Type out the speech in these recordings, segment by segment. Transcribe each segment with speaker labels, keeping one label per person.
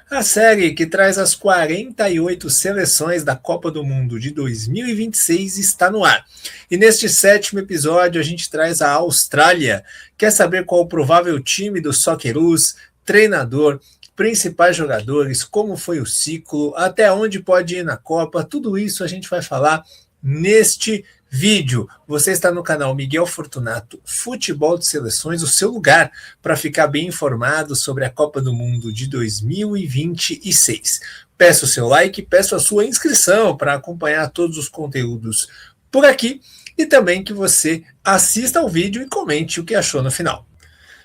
Speaker 1: A série que traz as 48 seleções da Copa do Mundo de 2026 está no ar. E neste sétimo episódio a gente traz a Austrália. Quer saber qual o provável time do Socceroos, treinador, principais jogadores, como foi o ciclo, até onde pode ir na Copa, tudo isso a gente vai falar neste vídeo. Você está no canal Miguel Fortunato Futebol de Seleções, o seu lugar para ficar bem informado sobre a Copa do Mundo de 2026. Peço o seu like, peço a sua inscrição para acompanhar todos os conteúdos por aqui e também que você assista ao vídeo e comente o que achou no final.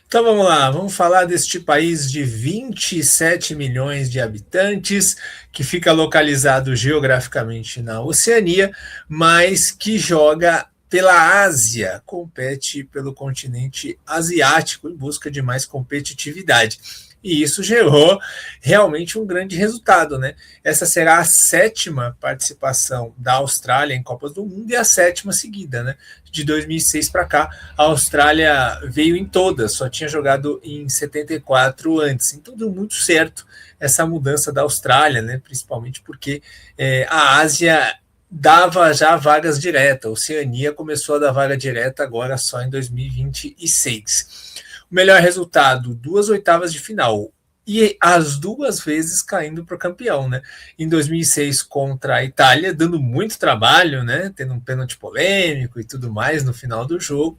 Speaker 1: Então vamos lá, vamos falar deste país de 27 milhões de habitantes, que fica localizado geograficamente na Oceania, mas que joga pela Ásia, compete pelo continente asiático em busca de mais competitividade. E isso gerou realmente um grande resultado, né? Essa será a sétima participação da Austrália em Copas do Mundo e a sétima seguida, né? De 2006 para cá, a Austrália veio em todas, só tinha jogado em 74 antes. Então deu muito certo essa mudança da Austrália, né? Principalmente porque a Ásia dava já vagas diretas, a Oceania começou a dar vaga direta agora só em 2026. O melhor resultado, 2 oitavas de final, e as duas vezes caindo para o campeão, né? Em 2006 contra a Itália, dando muito trabalho, né? Tendo um pênalti polêmico e tudo mais no final do jogo.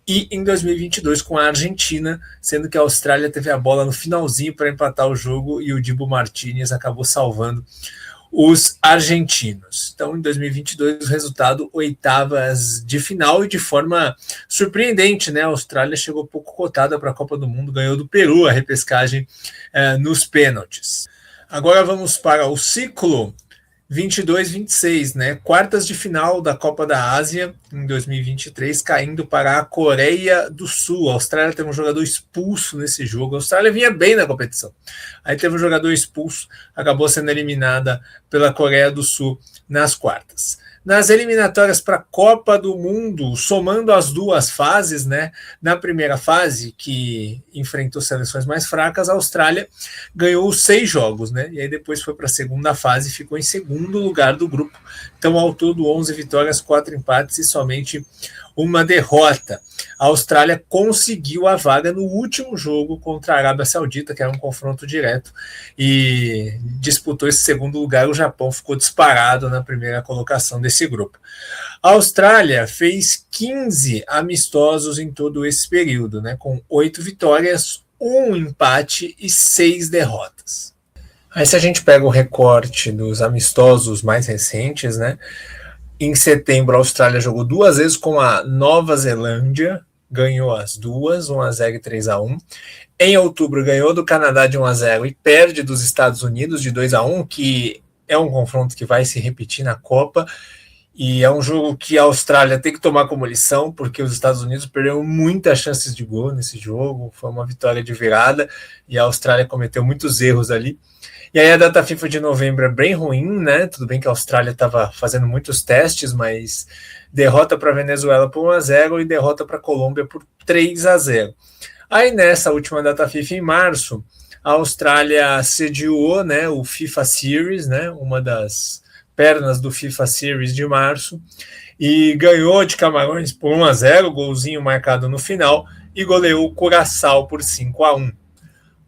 Speaker 1: E em 2022 com a Argentina, sendo que a Austrália teve a bola no finalzinho para empatar o jogo e o Dibu Martínez acabou salvando os argentinos. Então, em 2022, o resultado, oitavas de final e de forma surpreendente, né? A Austrália chegou pouco cotada para a Copa do Mundo, ganhou do Peru a repescagem nos pênaltis. Agora vamos para o ciclo 22-26, né? Quartas de final da Copa da Ásia em 2023, caindo para a Coreia do Sul. A Austrália teve um jogador expulso nesse jogo. A Austrália vinha bem na competição. Aí teve um jogador expulso, acabou sendo eliminada pela Coreia do Sul nas quartas. Nas eliminatórias para a Copa do Mundo, somando as duas fases, né? Na primeira fase, que enfrentou seleções mais fracas, a Austrália ganhou 6 jogos, né? E aí depois foi para a segunda fase e ficou em segundo lugar do grupo. Então, ao todo, 11 vitórias, 4 empates e somente uma derrota. A Austrália conseguiu a vaga no último jogo contra a Arábia Saudita, que era um confronto direto, e disputou esse segundo lugar. O Japão ficou disparado na primeira colocação desse grupo. A Austrália fez 15 amistosos em todo esse período, né, com 8 vitórias, 1 empate e 6 derrotas. Aí se a gente pega o recorte dos amistosos mais recentes, né, em setembro, a Austrália jogou 2 vezes com a Nova Zelândia, ganhou as duas, 1-0 e 3-1. Em outubro, ganhou do Canadá de 1-0 e perde dos Estados Unidos de 2-1, que é um confronto que vai se repetir na Copa. E é um jogo que a Austrália tem que tomar como lição, porque os Estados Unidos perderam muitas chances de gol nesse jogo. Foi uma vitória de virada e a Austrália cometeu muitos erros ali. E aí a data FIFA de novembro é bem ruim, né? Tudo bem que a Austrália estava fazendo muitos testes, mas derrota para a Venezuela por 1-0 e derrota para a Colômbia por 3-0. Aí nessa última data FIFA, em março, a Austrália sediou, né, o FIFA Series, né, uma das pernas do FIFA Series de março, e ganhou de Camarões por 1-0, golzinho marcado no final, e goleou o Curaçao por 5-1.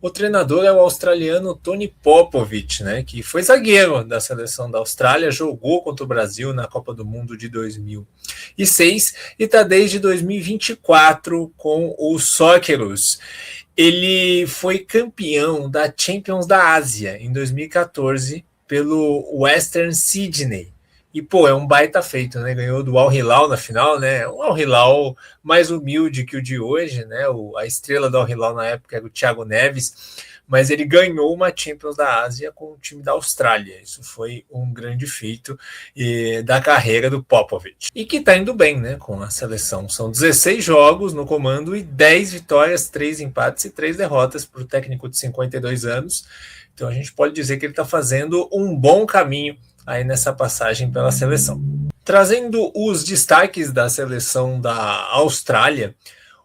Speaker 1: O treinador é o australiano Tony Popovic, né, que foi zagueiro da seleção da Austrália, jogou contra o Brasil na Copa do Mundo de 2006 e está desde 2024 com o Socceroos. Ele foi campeão da Champions da Ásia em 2014 pelo Western Sydney. E, pô, é um baita feito, né? Ganhou do Al Hilal na final, né? Um Al Hilal mais humilde que o de hoje, né? A estrela do Al Hilal na época era o Thiago Neves, mas ele ganhou uma Champions da Ásia com o time da Austrália. Isso foi um grande feito da carreira do Popovic. E que tá indo bem, né? Com a seleção. São 16 jogos no comando e 10 vitórias, 3 empates e 3 derrotas para o técnico de 52 anos. Então a gente pode dizer que ele está fazendo um bom caminho aí nessa passagem pela seleção. Trazendo os destaques da seleção da Austrália,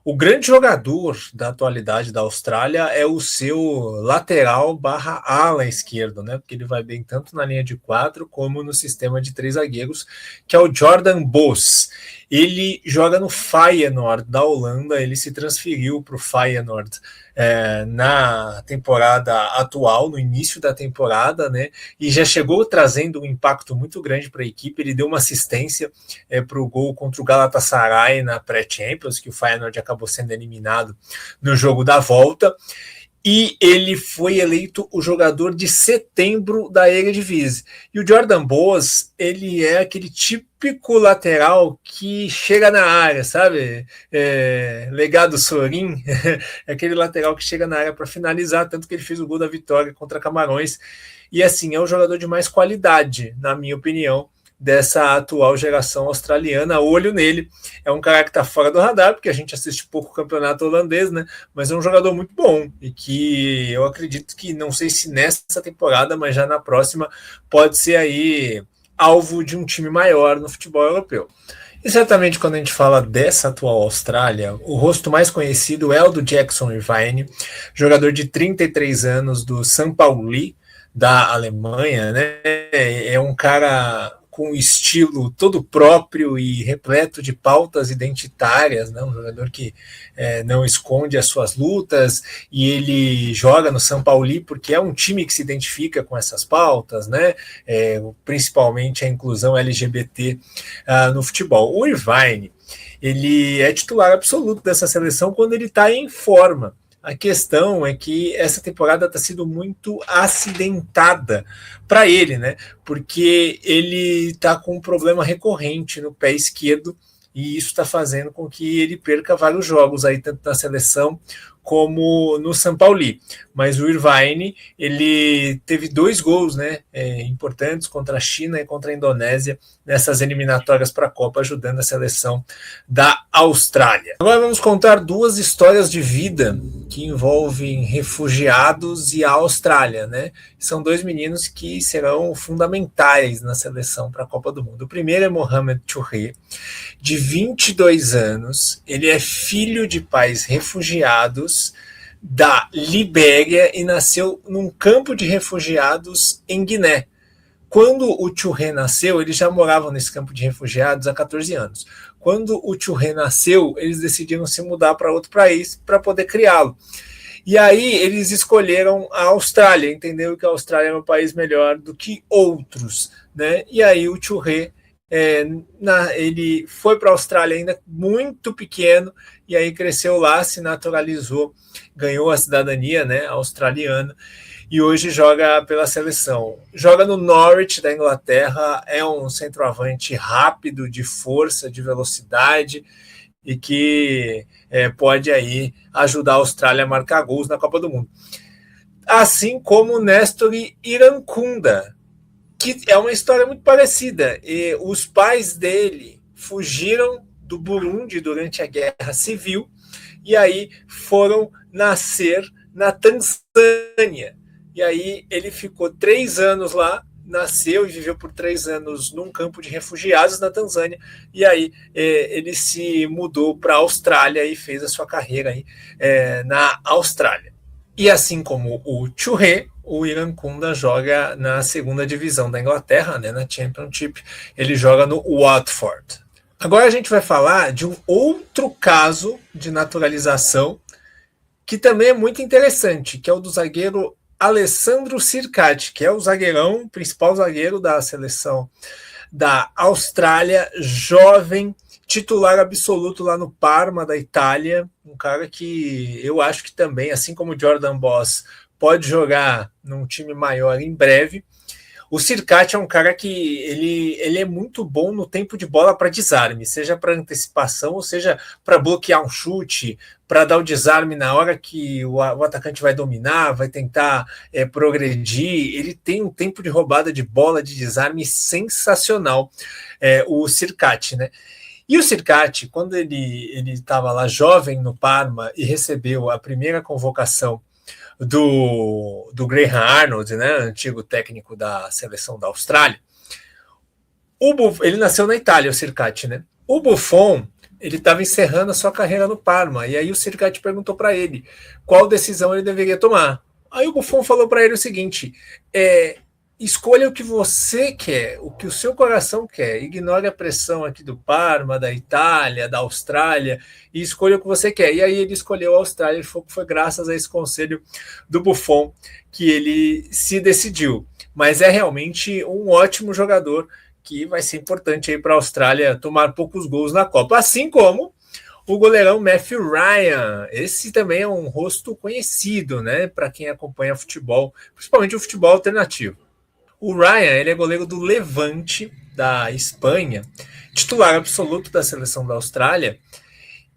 Speaker 1: O grande jogador da atualidade da Austrália é o seu lateral barra ala esquerdo, né? Porque ele vai bem tanto na linha de 4 como no sistema de 3 zagueiros, que é o Jordan Bos. Ele joga no Feyenoord da Holanda, ele se transferiu para o Feyenoord na temporada atual, no início da temporada, né? E já chegou trazendo um impacto muito grande para a equipe. Ele deu uma assistência para o gol contra o Galatasaray na pré-Champions, que o Feyenoord acabou sendo eliminado no jogo da volta. E ele foi eleito o jogador de setembro da Eredivisie. E o Jordan Bos, ele é aquele típico lateral que chega na área, sabe? Legado Sorin, é aquele lateral que chega na área para finalizar, tanto que ele fez o gol da vitória contra Camarões. E assim, é o jogador de mais qualidade, na minha opinião, dessa atual geração australiana. Olho nele, é um cara que está fora do radar, porque a gente assiste pouco o campeonato holandês, né? Mas é um jogador muito bom e que eu acredito que, não sei se nessa temporada, mas já na próxima, pode ser aí alvo de um time maior no futebol europeu. E certamente quando a gente fala dessa atual Austrália, o rosto mais conhecido é o do Jackson Irvine, jogador de 33 anos do São Paulo, da Alemanha, né? É um cara com estilo todo próprio e repleto de pautas identitárias, né? Um jogador que não esconde as suas lutas, e ele joga no São Paulo porque é um time que se identifica com essas pautas, né? Principalmente a inclusão LGBT no futebol. O Irvine, ele é titular absoluto dessa seleção quando ele está em forma. A questão é que essa temporada está sendo muito acidentada para ele, né? Porque ele está com um problema recorrente no pé esquerdo, e isso está fazendo com que ele perca vários jogos aí, tanto na seleção como no São Paulo. Mas o Irvine, ele teve 2 gols, né, importantes contra a China e contra a Indonésia nessas eliminatórias para a Copa, ajudando a seleção da Austrália. Agora vamos contar 2 histórias de vida que envolvem refugiados e a Austrália, né? São 2 meninos que serão fundamentais na seleção para a Copa do Mundo. O primeiro é Mohamed Touré, de 22 anos, ele é filho de pais refugiados da Libéria e nasceu num campo de refugiados em Guiné. Quando o Touré nasceu, eles já moravam nesse campo de refugiados há 14 anos. Quando o Touré nasceu, eles decidiram se mudar para outro país para poder criá-lo. E aí eles escolheram a Austrália, entenderam que a Austrália era um país melhor do que outros, né? E aí o Touré ele foi para a Austrália ainda muito pequeno, e aí cresceu lá, se naturalizou, ganhou a cidadania, né, australiana, e hoje joga pela seleção. Joga no Norwich da Inglaterra, é um centroavante rápido, de força, de velocidade, e que pode aí ajudar a Austrália a marcar gols na Copa do Mundo. Assim como o Nestor Irankunda, que é uma história muito parecida. E os pais dele fugiram do Burundi durante a Guerra Civil e aí foram nascer na Tanzânia. E aí ele ficou 3 anos lá, nasceu e viveu por 3 anos num campo de refugiados na Tanzânia, e aí ele se mudou para a Austrália e fez a sua carreira aí, na Austrália. E assim como o Touré, o Irankunda joga na 2ª divisão da Inglaterra, né, na Championship, ele joga no Watford. Agora a gente vai falar de um outro caso de naturalização que também é muito interessante, que é o do zagueiro Alessandro Circati, que é o zagueirão, principal zagueiro da seleção da Austrália, jovem, titular absoluto lá no Parma, da Itália, um cara que eu acho que também, assim como o Jordan Bos, pode jogar num time maior em breve. O Circati é um cara que ele é muito bom no tempo de bola para desarme, seja para antecipação, ou seja para bloquear um chute, para dar o desarme na hora que o atacante vai dominar, vai tentar progredir. Ele tem um tempo de roubada de bola, de desarme sensacional, o Circati, né? E o Circati, quando ele estava lá jovem no Parma e recebeu a primeira convocação do Graham Arnold, né, antigo técnico da seleção da Austrália, ele nasceu na Itália, o Circati, né? O Buffon ele estava encerrando a sua carreira no Parma, e aí o Circati perguntou para ele qual decisão ele deveria tomar. Aí o Buffon falou para ele o seguinte: escolha o que você quer, o que o seu coração quer, ignore a pressão aqui do Parma, da Itália, da Austrália, e escolha o que você quer. E aí ele escolheu a Austrália, e foi graças a esse conselho do Buffon que ele se decidiu. Mas é realmente um ótimo jogador, que vai ser importante aí para a Austrália tomar poucos gols na Copa, assim como o goleirão Matthew Ryan. Esse também é um rosto conhecido, né, para quem acompanha futebol, principalmente o futebol alternativo. O Ryan, ele é goleiro do Levante, da Espanha, titular absoluto da seleção da Austrália,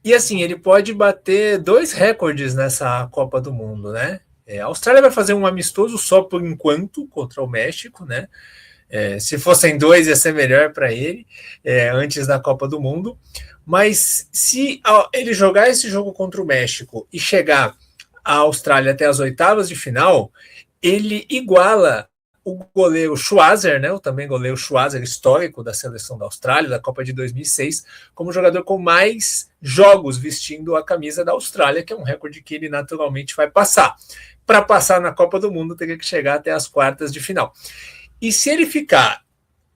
Speaker 1: e assim, ele pode bater 2 recordes nessa Copa do Mundo, né? A Austrália vai fazer um amistoso só por enquanto contra o México, né? Se fossem 2 ia ser melhor para ele, antes da Copa do Mundo. Mas se ele jogar esse jogo contra o México e chegar a Austrália até as oitavas de final, ele iguala o goleiro Schwarzer, né, o também goleiro Schwarzer, histórico da seleção da Austrália, da Copa de 2006, como jogador com mais jogos vestindo a camisa da Austrália, que é um recorde que ele naturalmente vai passar. Para passar na Copa do Mundo, teria que chegar até as quartas de final. E se ele ficar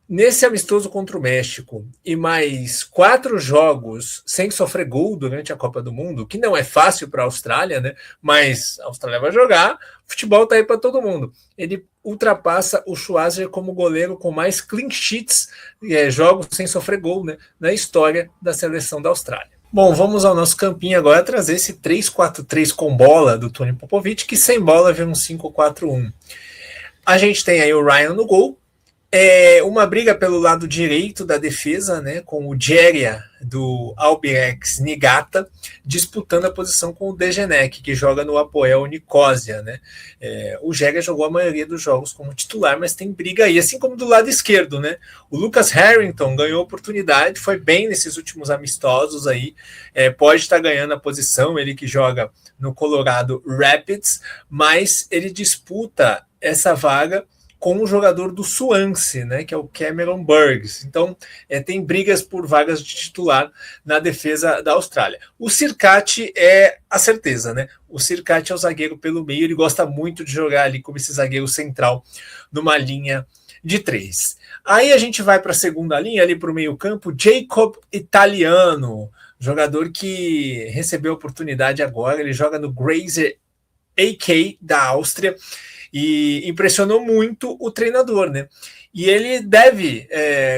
Speaker 1: nesse amistoso contra o México e mais 4 jogos sem sofrer gol durante a Copa do Mundo, que não é fácil para a Austrália, né? Mas a Austrália vai jogar, o futebol tá aí para todo mundo. Ele ultrapassa o Schwarzer como goleiro com mais clean sheets, jogos sem sofrer gol, né, na história da seleção da Austrália. Bom, vamos ao nosso campinho agora, trazer esse 3-4-3 com bola do Tony Popovic, que sem bola vê um 5-4-1. A gente tem aí o Ryan no gol, uma briga pelo lado direito da defesa, né, com o Djeria do Albirex Niigata disputando a posição com o Degenek, que joga no Apoel Nicosia, né? O Djeria jogou a maioria dos jogos como titular, mas tem briga aí, assim como do lado esquerdo, né? O Lucas Harrington ganhou oportunidade, foi bem nesses últimos amistosos aí, pode estar ganhando a posição, ele que joga no Colorado Rapids, mas ele disputa essa vaga com o jogador do Swansea, né, que é o Cameron Burgess. Então, tem brigas por vagas de titular na defesa da Austrália. O Circati é a certeza, né? O Circati é o zagueiro pelo meio, ele gosta muito de jogar ali como esse zagueiro central numa linha de 3. Aí a gente vai para a segunda linha, ali para o meio-campo, Jacob Italiano, jogador que recebeu oportunidade agora, ele joga no Grazer AK da Áustria, e impressionou muito o treinador, né? E ele deve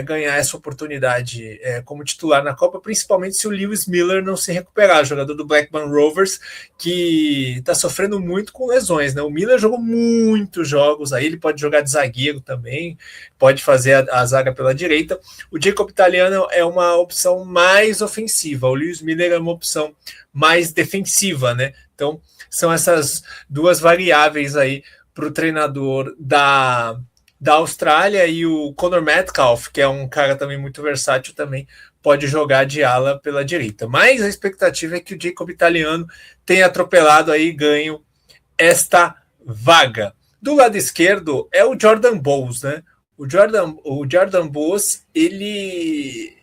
Speaker 1: ganhar essa oportunidade como titular na Copa, principalmente se o Lewis Miller não se recuperar, jogador do Blackburn Rovers, que está sofrendo muito com lesões, né? O Miller jogou muitos jogos, aí ele pode jogar de zagueiro também, pode fazer a zaga pela direita. O Jacob Italiano é uma opção mais ofensiva, o Lewis Miller é uma opção mais defensiva, né? Então, são essas 2 variáveis aí para o treinador da Austrália, e o Conor Metcalf, que é um cara também muito versátil, também pode jogar de ala pela direita. Mas a expectativa é que o Jacob Italiano tenha atropelado aí e ganho esta vaga. Do lado esquerdo é o Jordan Bowles, né? O Jordan Bowles, ele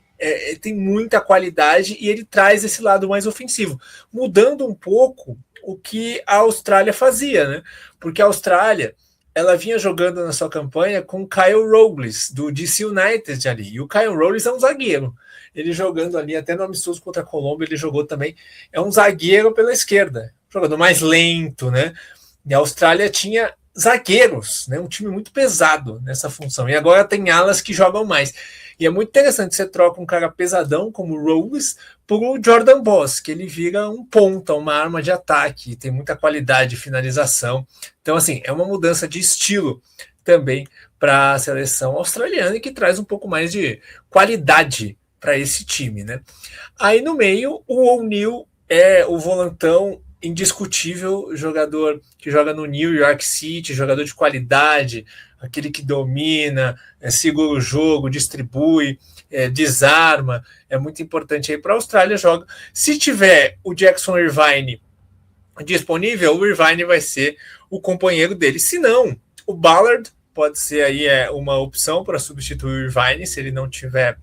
Speaker 1: tem muita qualidade e ele traz esse lado mais ofensivo, mudando um pouco o que a Austrália fazia, né? Porque a Austrália, ela vinha jogando na sua campanha com o Kyle Robles, do DC United ali, e o Kyle Robles é um zagueiro, ele jogando ali, até no amistoso contra a Colômbia, ele jogou também, é um zagueiro pela esquerda, jogador mais lento, né? E a Austrália tinha zagueiros, né? Um time muito pesado nessa função, e agora tem alas que jogam mais. E é muito interessante, você troca um cara pesadão como o Robles por o Jordan Bowles, que ele vira um ponta, uma arma de ataque, tem muita qualidade de finalização. Então, assim, é uma mudança de estilo também para a seleção australiana e que traz um pouco mais de qualidade para esse time, né? Aí no meio, o O'Neill é o volantão indiscutível, jogador que joga no New York City, jogador de qualidade, aquele que domina, segura o jogo, distribui, desarma, é muito importante aí para a Austrália, joga. Se tiver o Jackson Irvine disponível, o Irvine vai ser o companheiro dele. Se não, o Ballard pode ser aí uma opção para substituir o Irvine, se ele não tiver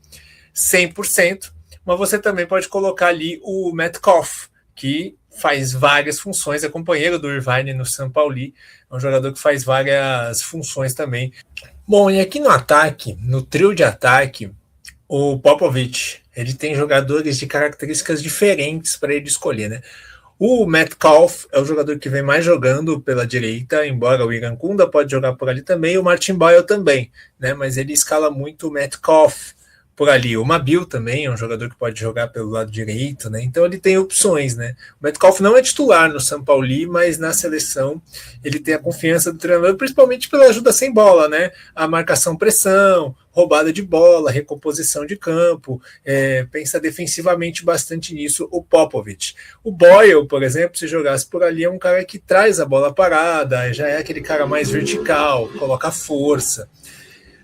Speaker 1: 100%, mas você também pode colocar ali o Metcalf, que faz várias funções, é companheiro do Irvine no São Paulo, é um jogador que faz várias funções também. Bom, e aqui no ataque, no trio de ataque, o Popovich, ele tem jogadores de características diferentes para ele escolher, né? O Metcalf é o jogador que vem mais jogando pela direita, embora o Irankunda pode jogar por ali também, e o Martin Boyle também, né? Mas ele escala muito o Metcalf por ali. O Mabil também é um jogador que pode jogar pelo lado direito, né? Então ele tem opções, né? O Metcalf não é titular no São Paulo, mas na seleção ele tem a confiança do treinador, principalmente pela ajuda sem bola, né? A marcação-pressão, roubada de bola, recomposição de campo, pensa defensivamente bastante nisso o Popovich. O Boyle, por exemplo, se jogasse por ali, é um cara que traz a bola parada, já é aquele cara mais vertical, coloca força.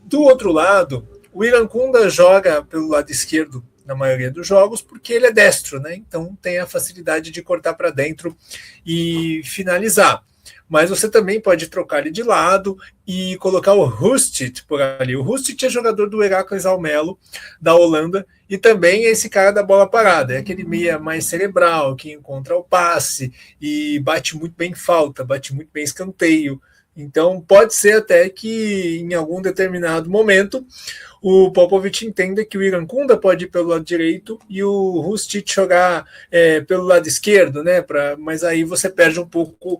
Speaker 1: Do outro lado, o Irankunda joga pelo lado esquerdo na maioria dos jogos porque ele é destro, né? Então tem a facilidade de cortar para dentro e finalizar. Mas você também pode trocar ele de lado e colocar o Hustit por ali. O Hustit é jogador do Heracles Almelo, da Holanda, e também é esse cara da bola parada. É aquele meia mais cerebral, que encontra o passe e bate muito bem falta, bate muito bem escanteio. Então pode ser até que em algum determinado momento o Popovich entenda que o Irankunda pode ir pelo lado direito e o Hustit jogar pelo lado esquerdo, né? Mas aí você perde um pouco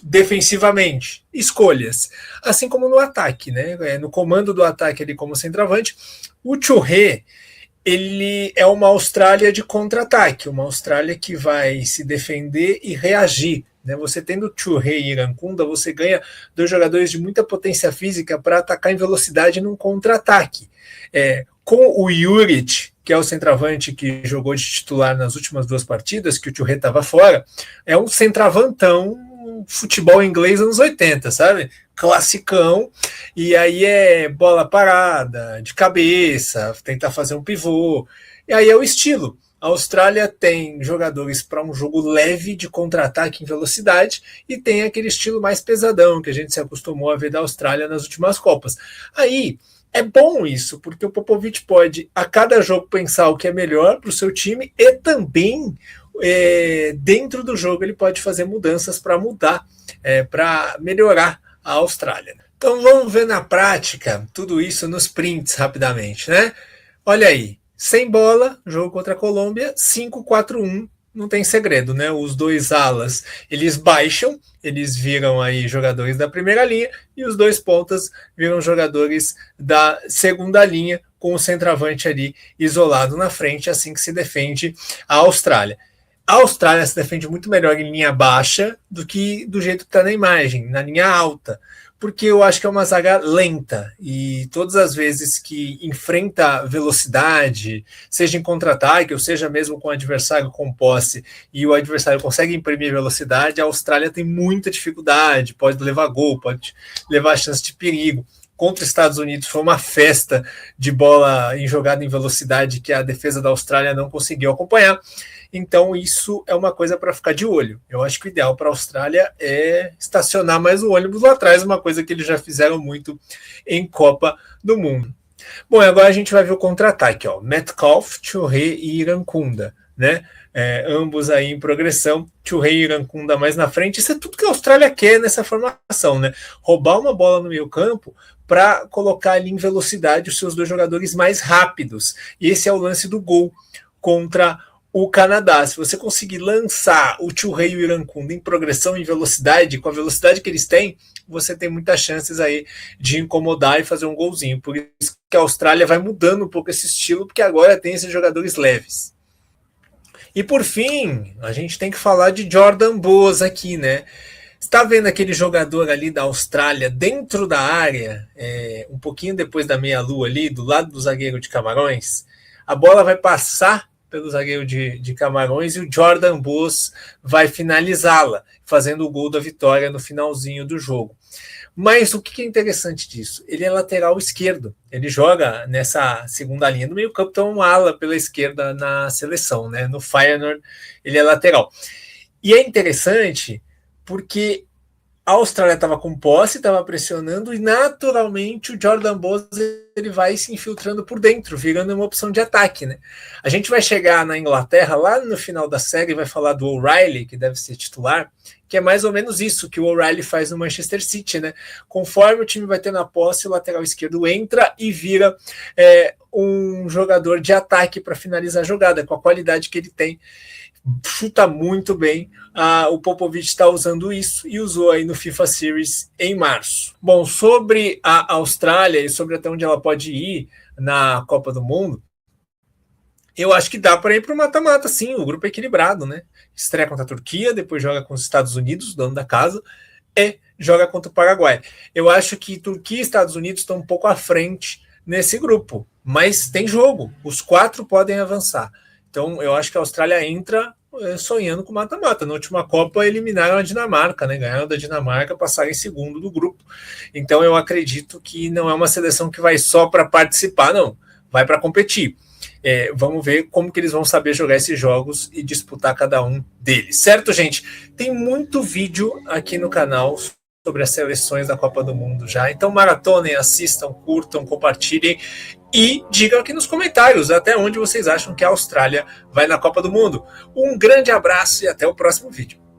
Speaker 1: defensivamente. Escolhas. Assim como no ataque, né? No comando do ataque ali como centroavante, o Churré, ele é uma Austrália de contra-ataque, uma Austrália que vai se defender e reagir. Você tendo Churré e Irankunda, você ganha dois jogadores de muita potência física para atacar em velocidade num contra-ataque. Com o Juric, que é o centroavante que jogou de titular nas últimas duas partidas, que o Churré estava fora, é um centroavantão futebol inglês anos 80, sabe? Classicão, e aí é bola parada, de cabeça, tentar fazer um pivô, e aí é o estilo. A Austrália tem jogadores para um jogo leve de contra-ataque em velocidade e tem aquele estilo mais pesadão que a gente se acostumou a ver da Austrália nas últimas Copas. Aí é bom isso, porque o Popovich pode a cada jogo pensar o que é melhor para o seu time e também dentro do jogo ele pode fazer mudanças para mudar, para melhorar a Austrália. Então vamos ver na prática tudo isso nos prints rapidamente, né? Olha aí. Sem bola, jogo contra a Colômbia, 5-4-1, não tem segredo, né? Os dois alas, eles baixam, eles viram aí jogadores da primeira linha e os dois pontas viram jogadores da segunda linha, com o centroavante ali isolado na frente, assim que se defende a Austrália. A Austrália se defende muito melhor em linha baixa do que do jeito que está na imagem, na linha alta, porque eu acho que é uma zaga lenta e todas as vezes que enfrenta velocidade, seja em contra-ataque ou seja mesmo com o adversário com posse e o adversário consegue imprimir velocidade, a Austrália tem muita dificuldade, pode levar gol, pode levar chance de perigo. Contra os Estados Unidos foi uma festa de bola em jogada em velocidade que a defesa da Austrália não conseguiu acompanhar. Então isso é uma coisa para ficar de olho. Eu acho que o ideal para a Austrália é estacionar mais o ônibus lá atrás, uma coisa que eles já fizeram muito em Copa do Mundo. Bom, agora a gente vai ver o contra-ataque, ó. Metcalf, Churré e Irankunda, né? Ambos aí em progressão, Churré e Irankunda mais na frente. Isso é tudo que a Austrália quer nessa formação, né? Roubar uma bola no meio campo para colocar ali em velocidade os seus dois jogadores mais rápidos. E esse é o lance do gol contra o Canadá. Se você conseguir lançar o Churré e o Irankunda em progressão, em velocidade, com a velocidade que eles têm, você tem muitas chances aí de incomodar e fazer um golzinho. Por isso que a Austrália vai mudando um pouco esse estilo, porque agora tem esses jogadores leves. E por fim, a gente tem que falar de Jordan Boas aqui, né? Está vendo aquele jogador ali da Austrália dentro da área, um pouquinho depois da meia-lua ali, do lado do zagueiro de Camarões? A bola vai passar pelo zagueiro de Camarões e o Jordan Boas vai finalizá-la, fazendo o gol da vitória no finalzinho do jogo. Mas o que é interessante disso? Ele é lateral esquerdo, ele joga nessa segunda linha do meio campo, então um ala pela esquerda na seleção, né? No Feyenoord ele é lateral. E é interessante porque a Austrália estava com posse, estava pressionando, e naturalmente o Jordan Bowles ele vai se infiltrando por dentro, virando uma opção de ataque, né? A gente vai chegar na Inglaterra, lá no final da série, vai falar do O'Reilly, que deve ser titular, que é mais ou menos isso que o O'Reilly faz no Manchester City, né? Conforme o time vai tendo a posse, o lateral esquerdo entra e vira um jogador de ataque para finalizar a jogada, com a qualidade que ele tem. Chuta muito bem. O Popovich está usando isso e usou aí no FIFA Series em março. Bom, sobre a Austrália e sobre até onde ela pode ir na Copa do Mundo, eu acho que dá para ir para o mata-mata, sim. O grupo é equilibrado, né? Estreia contra a Turquia, depois joga com os Estados Unidos, dono da casa, e joga contra o Paraguai. Eu acho que Turquia e Estados Unidos estão um pouco à frente nesse grupo, mas tem jogo. Os 4 podem avançar. Então, eu acho que a Austrália entra sonhando com mata-mata. Na última Copa, eliminaram a Dinamarca, né? Ganharam da Dinamarca, passaram em segundo do grupo. Então, eu acredito que não é uma seleção que vai só para participar, não. Vai para competir. Vamos ver como que eles vão saber jogar esses jogos e disputar cada um deles. Certo, gente? Tem muito vídeo aqui no canal sobre as seleções da Copa do Mundo já. Então, maratonem, assistam, curtam, compartilhem e digam aqui nos comentários até onde vocês acham que a Austrália vai na Copa do Mundo. Um grande abraço e até o próximo vídeo.